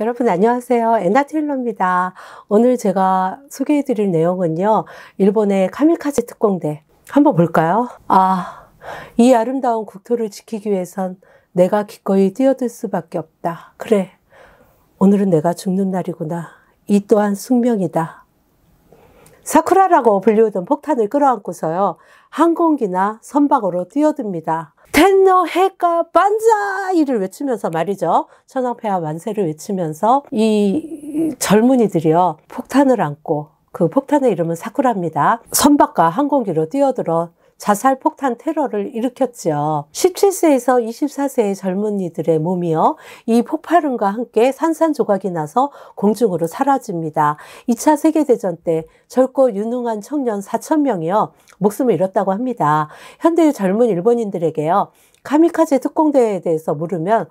여러분 안녕하세요. 엔나테일러입니다. 오늘 제가 소개해드릴 내용은요. 일본의 카미카제 특공대 한번 볼까요? 이 아름다운 국토를 지키기 위해선 내가 기꺼이 뛰어들 수밖에 없다. 그래, 오늘은 내가 죽는 날이구나. 이 또한 숙명이다. 사쿠라라고 불리우던 폭탄을 끌어안고서요. 항공기나 선박으로 뛰어듭니다. 텐노 해가 반자이를 외치면서 말이죠. 천황폐하 만세를 외치면서 이 젊은이들이요. 폭탄을 안고, 그 폭탄의 이름은 사쿠라입니다. 선박과 항공기로 뛰어들어 자살 폭탄 테러를 일으켰죠. 17세에서 24세의 젊은이들의 몸이요. 이 폭발음과 함께 산산조각이 나서 공중으로 사라집니다. 2차 세계대전 때 젊고 유능한 청년 4,000명이요. 목숨을 잃었다고 합니다. 현대의 젊은 일본인들에게요. 카미카제 특공대에 대해서 물으면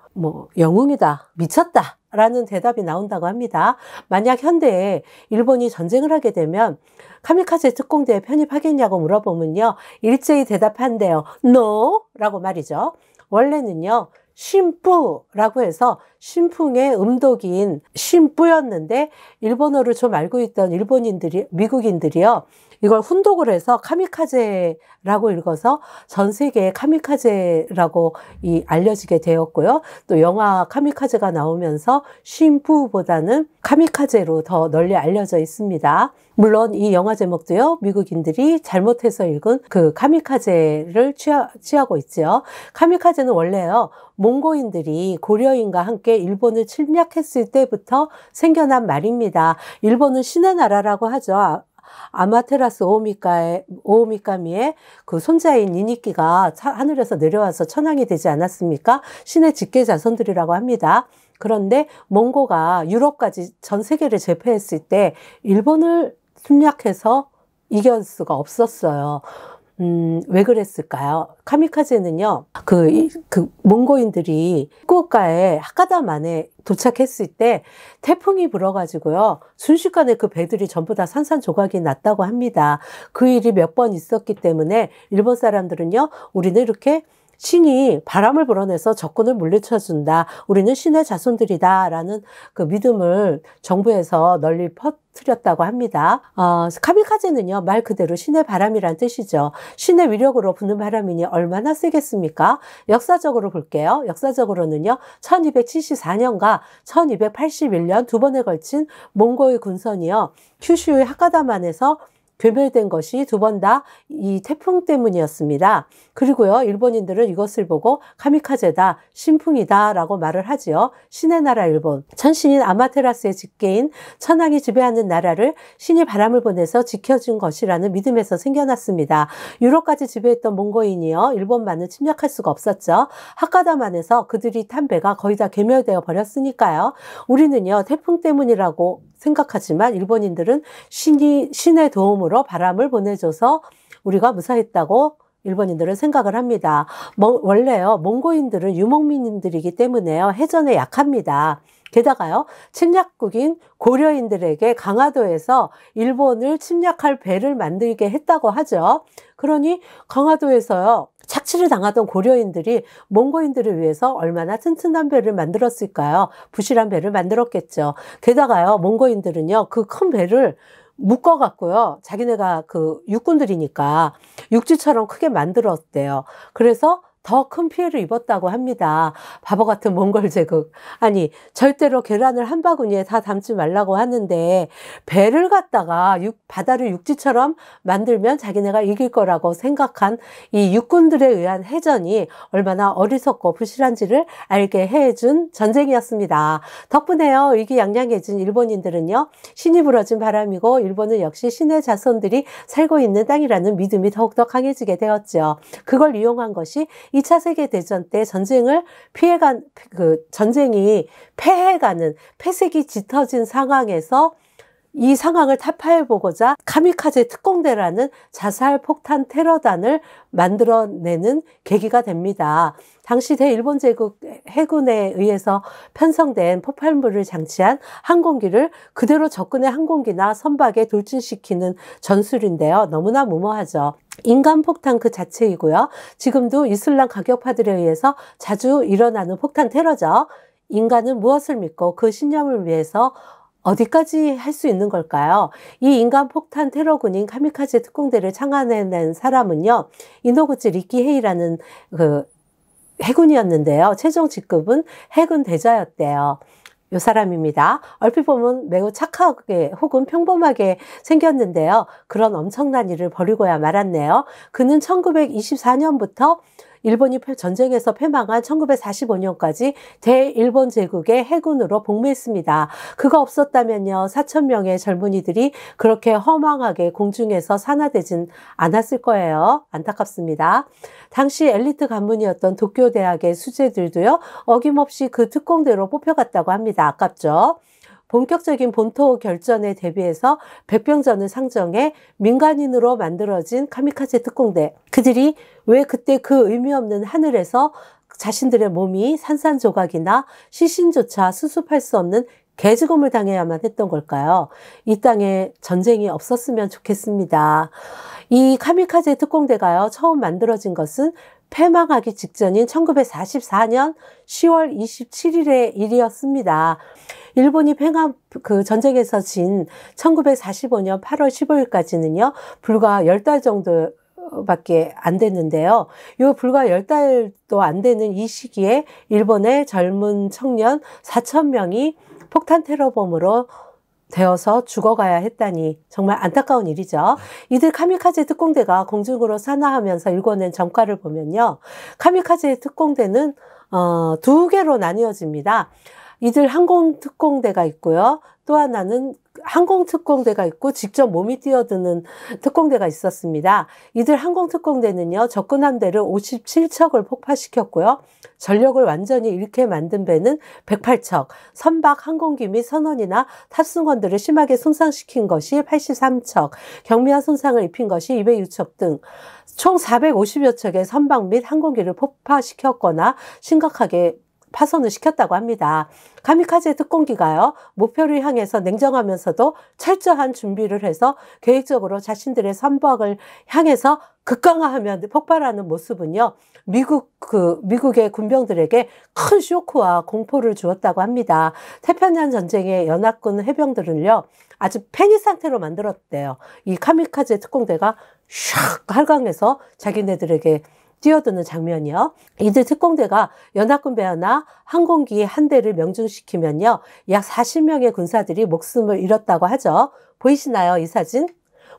영웅이다, 미쳤다 라는 대답이 나온다고 합니다. 만약 현대에 일본이 전쟁을 하게 되면 카미카제 특공대에 편입하겠냐고 물어보면요. 일제히 대답한대요. No! 라고 말이죠. 원래는요. 신뿌라고 해서 신풍의 음독인 신뿌였는데 일본어를 좀 알고 있던 미국인들이요. 이걸 훈독을 해서 카미카제라고 읽어서 전 세계에 카미카제라고 알려지게 되었고요. 또 영화 카미카제가 나오면서 신푸보다는 카미카제로 더 널리 알려져 있습니다. 물론 이 영화 제목도요. 미국인들이 잘못해서 읽은 그 카미카제를 취하고 있죠. 카미카제는 원래요. 몽고인들이 고려인과 함께 일본을 침략했을 때부터 생겨난 말입니다. 일본은 신의 나라라고 하죠. 아마테라스 오오미카미의 그 손자인 니니키가 하늘에서 내려와서 천황이 되지 않았습니까? 신의 직계 자손들이라고 합니다. 그런데 몽고가 유럽까지 전 세계를 제패했을 때 일본을 침략해서 이길 수가 없었어요. 왜 그랬을까요? 카미카제는요, 몽고인들이 후쿠오카에 하카다만에 도착했을 때 태풍이 불어가지고요, 순식간에 그 배들이 전부 다 산산조각이 났다고 합니다. 그 일이 몇 번 있었기 때문에 일본 사람들은요, 우리는 이렇게 신이 바람을 불어내서 적군을 물리쳐준다. 우리는 신의 자손들이다. 라는 그 믿음을 정부에서 널리 퍼뜨렸다고 합니다. 카미카제는요, 말 그대로 신의 바람이란 뜻이죠. 신의 위력으로 부는 바람이니 얼마나 세겠습니까? 역사적으로 볼게요. 역사적으로는요, 1274년과 1281년 두 번에 걸친 몽고의 군선이요, 큐슈의 하카다만에서 괴멸된 것이 두 번 다 이 태풍 때문이었습니다. 그리고요, 일본인들은 이것을 보고 카미카제다, 신풍이다 라고 말을 하지요. 신의 나라 일본, 천신인 아마테라스의 직계인 천황이 지배하는 나라를 신이 바람을 보내서 지켜준 것이라는 믿음에서 생겨났습니다. 유럽까지 지배했던 몽고인이요, 일본만을 침략할 수가 없었죠. 하카다만에서 그들이 탄 배가 거의 다 괴멸되어 버렸으니까요. 우리는요, 태풍 때문이라고 생각하지만 일본인들은 신의 도움으로 바람을 보내줘서 우리가 무사했다고 일본인들은 생각을 합니다. 원래요, 몽고인들은 유목민들이기 때문에요, 해전에 약합니다. 게다가요, 침략국인 고려인들에게 강화도에서 일본을 침략할 배를 만들게 했다고 하죠. 그러니 강화도에서요, 착취를 당하던 고려인들이 몽고인들을 위해서 얼마나 튼튼한 배를 만들었을까요? 부실한 배를 만들었겠죠. 게다가요, 몽고인들은요, 그 큰 배를 묶어갖고요, 자기네가 그 육군들이니까 육지처럼 크게 만들었대요. 그래서 더 큰 피해를 입었다고 합니다. 바보 같은 몽골 제국. 아니, 절대로 계란을 한 바구니에 다 담지 말라고 하는데 배를 갖다가 바다를 육지처럼 만들면 자기네가 이길 거라고 생각한 이 육군들에 의한 해전이 얼마나 어리석고 부실한지를 알게 해준 전쟁이었습니다. 덕분에요, 의기양양해진 일본인들은요, 신이 불어준 바람이고 일본은 역시 신의 자손들이 살고 있는 땅이라는 믿음이 더욱더 강해지게 되었죠. 그걸 이용한 것이 2차 세계대전 때 전쟁이 패해가는, 폐색이 짙어진 상황에서 이 상황을 타파해보고자 카미카제 특공대라는 자살 폭탄 테러단을 만들어내는 계기가 됩니다. 당시 대일본 제국 해군에 의해서 편성된 폭발물을 장치한 항공기를 그대로 적군의 항공기나 선박에 돌진시키는 전술인데요. 너무나 무모하죠. 인간폭탄 그 자체이고요. 지금도 이슬람 가격파들에 의해서 자주 일어나는 폭탄 테러죠. 인간은 무엇을 믿고 그 신념을 위해서 어디까지 할 수 있는 걸까요? 이 인간 폭탄 테러군인 카미카제 특공대를 창안해낸 사람은요, 이노구치 리키헤이라는 그 해군이었는데요. 최종 직급은 해군 대자였대요. 이 사람입니다. 얼핏 보면 매우 착하게 혹은 평범하게 생겼는데요. 그런 엄청난 일을 벌이고야 말았네요. 그는 1924년부터 일본이 전쟁에서 패망한 1945년까지 대일본 제국의 해군으로 복무했습니다. 그가 없었다면요, 4,000명의 젊은이들이 그렇게 허망하게 공중에서 산화되진 않았을 거예요. 안타깝습니다. 당시 엘리트 관문이었던 도쿄 대학의 수재들도요, 어김없이 그 특공대로 뽑혀갔다고 합니다. 아깝죠? 본격적인 본토 결전에 대비해서 백병전을 상정해 민간인으로 만들어진 카미카제 특공대. 그들이 왜 그때 그 의미 없는 하늘에서 자신들의 몸이 산산조각이나 시신조차 수습할 수 없는 개죽음을 당해야만 했던 걸까요? 이 땅에 전쟁이 없었으면 좋겠습니다. 이 카미카제 특공대가요, 처음 만들어진 것은 패망하기 직전인 1944년 10월 27일의 일이었습니다. 일본이 그 전쟁에서 진 1945년 8월 15일까지는요, 불과 10달 정도밖에 안 됐는데요. 요 불과 10달도 안 되는 이 시기에 일본의 젊은 청년 4,000명이 폭탄 테러범으로 되어서 죽어가야 했다니 정말 안타까운 일이죠. 이들 카미카제 특공대가 공중으로 산화하면서 일궈낸 전과를 보면요, 카미카제 특공대는 두 개로 나뉘어집니다. 이들 항공특공대가 있고요. 또 하나는 항공특공대가 있고 직접 몸이 뛰어드는 특공대가 있었습니다. 이들 항공특공대는요, 접근 함대를 57척을 폭파시켰고요. 전력을 완전히 잃게 만든 배는 108척, 선박 항공기 및 선원이나 탑승원들을 심하게 손상시킨 것이 83척, 경미한 손상을 입힌 것이 206척 등 총 450여 척의 선박 및 항공기를 폭파시켰거나 심각하게 파손을 시켰다고 합니다. 카미카제 특공기가요, 목표를 향해서 냉정하면서도 철저한 준비를 해서 계획적으로 자신들의 선박을 향해서 급강하하며 폭발하는 모습은요, 미국의 군병들에게 큰 쇼크와 공포를 주었다고 합니다. 태평양 전쟁의 연합군 해병들을요, 아주 패닉 상태로 만들었대요. 이 카미카제 특공대가 샥 할강해서 자기네들에게 뛰어드는 장면이요. 이들 특공대가 연합군 배하나 항공기 한 대를 명중시키면요, 약 40명의 군사들이 목숨을 잃었다고 하죠. 보이시나요, 이 사진?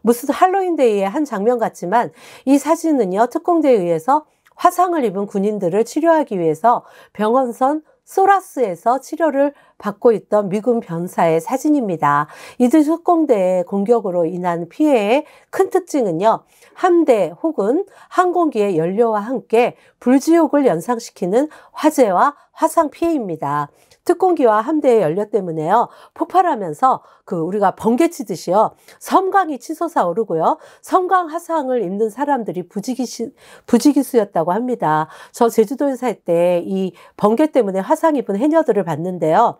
무슨 할로윈데이의 한 장면 같지만 이 사진은요, 특공대에 의해서 화상을 입은 군인들을 치료하기 위해서 병원선 소라스에서 치료를 받고 있던 미군 병사의 사진입니다. 이들 특공대의 공격으로 인한 피해의 큰 특징은요, 함대 혹은 항공기의 연료와 함께 불지옥을 연상시키는 화재와 화상 피해입니다. 특공기와 함대의 연료 때문에요, 폭발하면서 우리가 번개 치듯이요, 섬광이 치솟아 오르고요, 섬광 화상을 입는 사람들이 부지기수였다고 합니다. 저 제주도에 살 때 이 번개 때문에 화상 입은 해녀들을 봤는데요,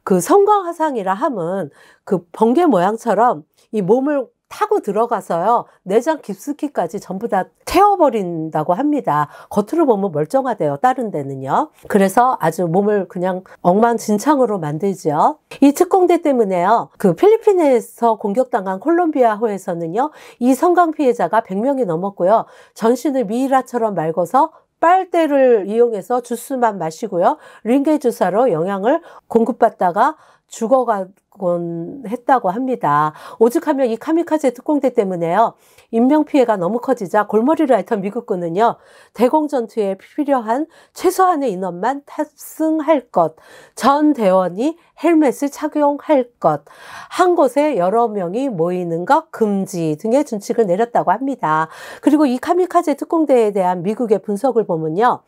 그 섬광 화상이라 함은 그 번개 모양처럼 이 몸을 타고 들어가서요, 내장 깊숙이까지 전부 다 태워버린다고 합니다. 겉으로 보면 멀쩡하대요, 다른 데는요. 그래서 아주 몸을 그냥 엉망진창으로 만들죠. 이 특공대 때문에요, 그 필리핀에서 공격당한 콜롬비아호에서는요, 이 성광 피해자가 100명이 넘었고요, 전신을 미이라처럼 말고서 빨대를 이용해서 주스만 마시고요, 링게 주사로 영양을 공급받다가 죽어가곤 했다고 합니다. 오죽하면 이 카미카제 특공대 때문에요, 인명피해가 너무 커지자 골머리를 앓던 미국군은요, 대공전투에 필요한 최소한의 인원만 탑승할 것, 전 대원이 헬멧을 착용할 것, 한 곳에 여러 명이 모이는 것 금지 등의 준칙을 내렸다고 합니다. 그리고 이 카미카제 특공대에 대한 미국의 분석을 보면요,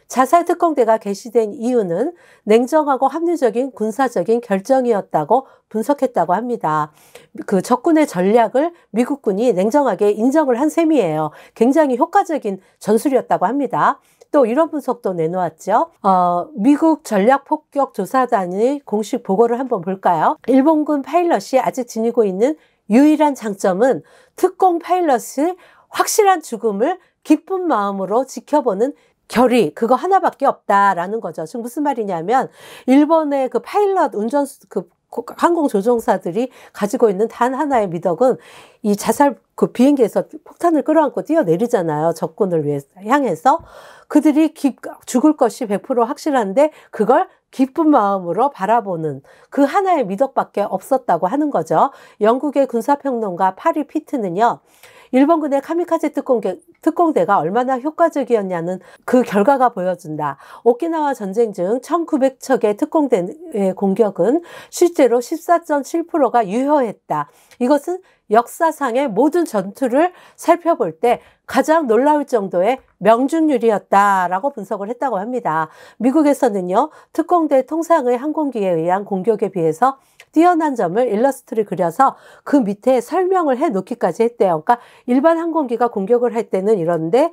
자살 특공대가 개시된 이유는 냉정하고 합리적인 군사적인 결정이었다고 분석했다고 합니다. 그 적군의 전략을 미국군이 냉정하게 인정을 한 셈이에요. 굉장히 효과적인 전술이었다고 합니다. 또 이런 분석도 내놓았죠. 미국 전략폭격조사단의 공식 보고를 한번 볼까요? 일본군 파일럿이 아직 지니고 있는 유일한 장점은 특공 파일럿의 확실한 죽음을 기쁜 마음으로 지켜보는 결의 그거 하나밖에 없다라는 거죠. 지금 무슨 말이냐면 일본의 그 파일럿 항공 조종사들이 가지고 있는 단 하나의 미덕은 이 자살 그 비행기에서 폭탄을 끌어안고 뛰어내리잖아요. 적군을 향해서 그들이 죽을 것이 100% 확실한데 그걸 기쁜 마음으로 바라보는 그 하나의 미덕밖에 없었다고 하는 거죠. 영국의 군사평론가 파리 피트는요. 일본군의 카미카제 특공대가 얼마나 효과적이었냐는 그 결과가 보여준다. 오키나와 전쟁 중 1900척의 특공대의 공격은 실제로 14.7%가 유효했다. 이것은 역사상의 모든 전투를 살펴볼 때 가장 놀라울 정도의 명중률이었다라고 분석을 했다고 합니다. 미국에서는요, 특공대 통상의 항공기에 의한 공격에 비해서 뛰어난 점을 일러스트를 그려서 그 밑에 설명을 해 놓기까지 했대요. 그러니까 일반 항공기가 공격을 할 때는 이런데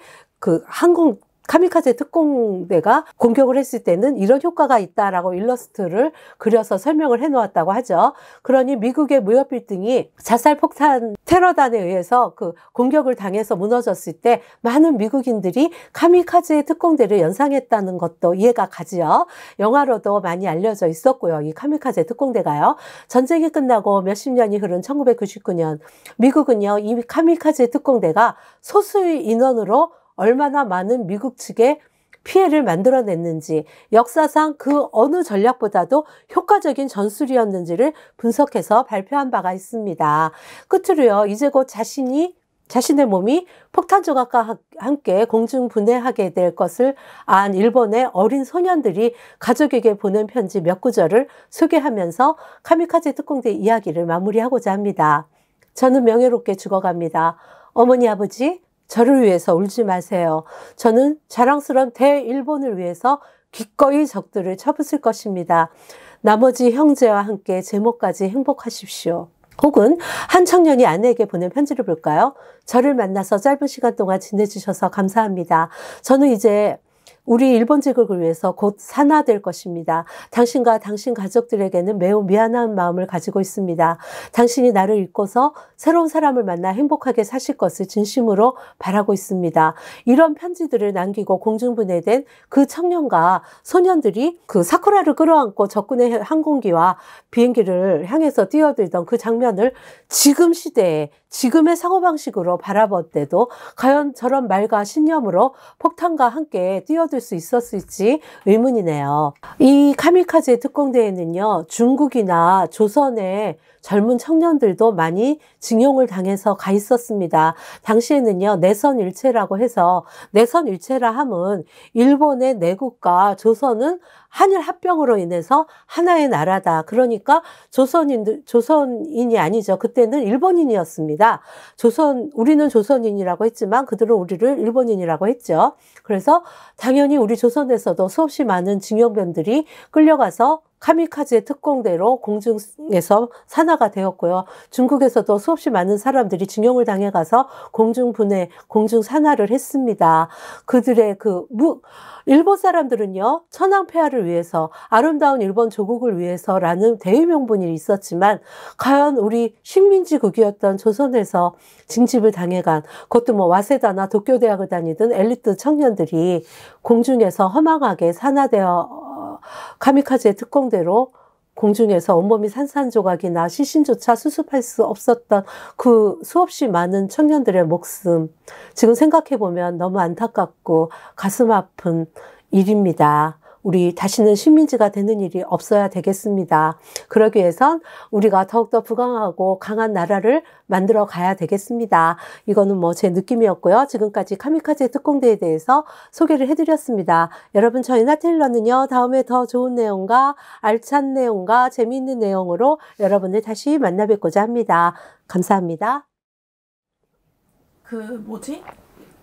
카미카제 특공대가 공격을 했을 때는 이런 효과가 있다라고 일러스트를 그려서 설명을 해 놓았다고 하죠. 그러니 미국의 무협 빌딩이 자살 폭탄 테러단에 의해서 그 공격을 당해서 무너졌을 때 많은 미국인들이 카미카제 특공대를 연상했다는 것도 이해가 가지요. 영화로도 많이 알려져 있었고요. 이 카미카제 특공대가요. 전쟁이 끝나고 몇십 년이 흐른 1999년 미국은요. 이 카미카제 특공대가 소수의 인원으로 얼마나 많은 미국 측에 피해를 만들어냈는지 역사상 그 어느 전략보다도 효과적인 전술이었는지를 분석해서 발표한 바가 있습니다. 끝으로요. 이제 곧 자신의 몸이 폭탄 조각과 함께 공중 분해하게 될 것을 안 일본의 어린 소년들이 가족에게 보낸 편지 몇 구절을 소개하면서 카미카제 특공대 이야기를 마무리하고자 합니다. 저는 명예롭게 죽어갑니다. 어머니 아버지 저를 위해서 울지 마세요. 저는 자랑스러운 대일본을 위해서 기꺼이 적들을 쳐부술 것입니다. 나머지 형제와 함께 제모까지 행복하십시오. 혹은 한 청년이 아내에게 보낸 편지를 볼까요? 저를 만나서 짧은 시간 동안 지내주셔서 감사합니다. 저는 이제 우리 일본 제국을 위해서 곧 산화될 것입니다. 당신과 당신 가족들에게는 매우 미안한 마음을 가지고 있습니다. 당신이 나를 잊고서 새로운 사람을 만나 행복하게 사실 것을 진심으로 바라고 있습니다. 이런 편지들을 남기고 공중분해된 그 청년과 소년들이 그 사쿠라를 끌어안고 적군의 항공기와 비행기를 향해서 뛰어들던 그 장면을 지금 시대에 지금의 사고방식으로 바라볼 때도 과연 저런 말과 신념으로 폭탄과 함께 뛰어들 수 있었을지 의문이네요. 이 카미카제 특공대에는요, 중국이나 조선의 젊은 청년들도 많이 징용을 당해서 가 있었습니다. 당시에는요, 내선일체라고 해서, 내선일체라 함은 일본의 내국과 조선은 한일 합병으로 인해서 하나의 나라다. 그러니까 조선인이 아니죠. 그때는 일본인이었습니다. 우리는 조선인이라고 했지만 그들은 우리를 일본인이라고 했죠. 그래서 당연히 우리 조선에서도 수없이 많은 징용병들이 끌려가서 카미카제 특공대로 공중에서 산화가 되었고요. 중국에서도 수없이 많은 사람들이 징용을 당해가서 공중분해, 공중산화를 했습니다. 그들의 일본 사람들은요, 천황폐하를 위해서, 아름다운 일본 조국을 위해서라는 대의명분이 있었지만, 과연 우리 식민지국이었던 조선에서 징집을 당해간, 그것도 와세다나 도쿄대학을 다니던 엘리트 청년들이 공중에서 허망하게 산화되어 카미카제 특공대로 공중에서 온몸이 산산조각이나 시신조차 수습할 수 없었던 그 수없이 많은 청년들의 목숨, 지금 생각해보면 너무 안타깝고 가슴 아픈 일입니다. 우리 다시는 식민지가 되는 일이 없어야 되겠습니다. 그러기 위해선 우리가 더욱더 부강하고 강한 나라를 만들어 가야 되겠습니다. 이거는 제 느낌이었고요. 지금까지 카미카제 특공대에 대해서 소개를 해드렸습니다. 여러분, 저희 나테일러는요, 다음에 더 좋은 내용과 알찬 내용과 재미있는 내용으로 여러분을 다시 만나 뵙고자 합니다. 감사합니다.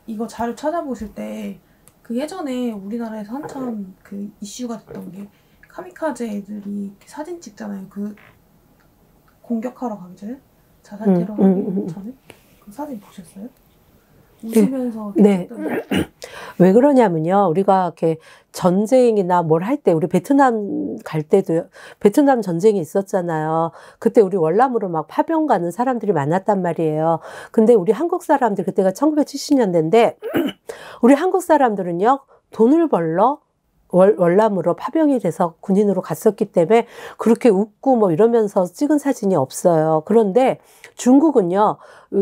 이거 자료 찾아보실 때 예전에 우리나라에서 한참 이슈가 됐던 게 카미카제 애들이 사진 찍잖아요. 공격하러 가기 전에? 자살 테러 하기 전에? 그 사진 보셨어요? 웃으면서 네. 왜 그러냐면요. 우리가 이렇게 전쟁이나 뭘 할 때, 우리 베트남 갈 때도 베트남 전쟁이 있었잖아요. 그때 우리 월남으로 막 파병 가는 사람들이 많았단 말이에요. 근데 우리 한국 사람들, 그때가 1970년대인데, 우리 한국 사람들은요, 돈을 벌러 월남으로 파병이 돼서 군인으로 갔었기 때문에 그렇게 웃고 뭐 이러면서 찍은 사진이 없어요. 그런데 중국은요,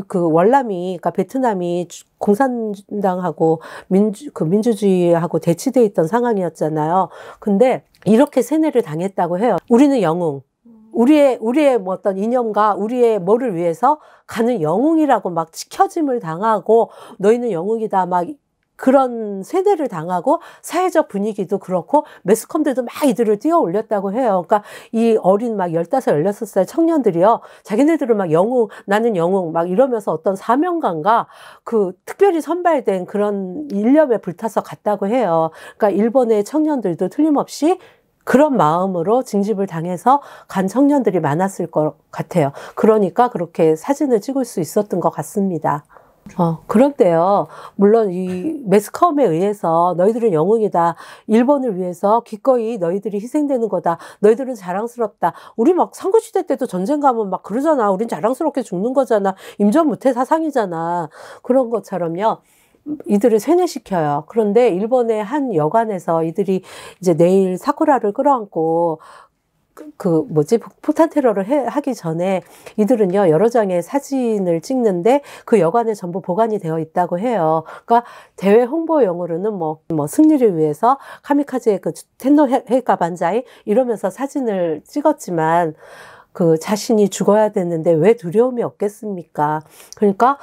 그 월남이, 그러니까 베트남이 공산당하고 민주주의하고 대치돼 있던 상황이었잖아요. 근데 이렇게 세뇌를 당했다고 해요. 우리는 영웅. 우리의 뭐 어떤 이념과 우리의 뭐를 위해서 가는 영웅이라고 막 지켜짐을 당하고 너희는 영웅이다 막 그런 세뇌를 당하고 사회적 분위기도 그렇고 매스컴들도 막 이들을 띄워 올렸다고 해요. 그러니까 이 어린 막 15, 16살 청년들이요. 자기네들은 막 영웅, 나는 영웅 막 이러면서 어떤 사명감과 그 특별히 선발된 그런 일념에 불타서 갔다고 해요. 그러니까 일본의 청년들도 틀림없이 그런 마음으로 징집을 당해서 간 청년들이 많았을 것 같아요. 그러니까 그렇게 사진을 찍을 수 있었던 것 같습니다. 그런데요, 물론 이 매스컴에 의해서 너희들은 영웅이다. 일본을 위해서 기꺼이 너희들이 희생되는 거다. 너희들은 자랑스럽다. 우리 막 삼국시대 때도 전쟁 가면 막 그러잖아. 우린 자랑스럽게 죽는 거잖아. 임전무태 사상이잖아. 그런 것처럼요. 이들을 세뇌시켜요. 그런데 일본의 한 여관에서 이들이 이제 내일 사쿠라를 끌어안고 폭탄 테러를 하기 전에 이들은요, 여러 장의 사진을 찍는데 그 여관에 전부 보관이 되어 있다고 해요. 그러니까 대외 홍보용으로는 뭐 승리를 위해서 카미카제 텐노 헤이카 반자이 이러면서 사진을 찍었지만 그 자신이 죽어야 되는데 왜 두려움이 없겠습니까? 그러니까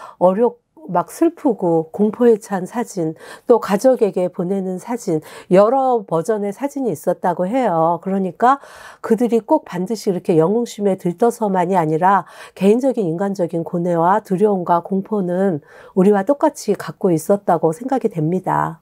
막 슬프고 공포에 찬 사진, 또 가족에게 보내는 사진, 여러 버전의 사진이 있었다고 해요. 그러니까 그들이 꼭 반드시 이렇게 영웅심에 들떠서만이 아니라 개인적인 인간적인 고뇌와 두려움과 공포는 우리와 똑같이 갖고 있었다고 생각이 됩니다.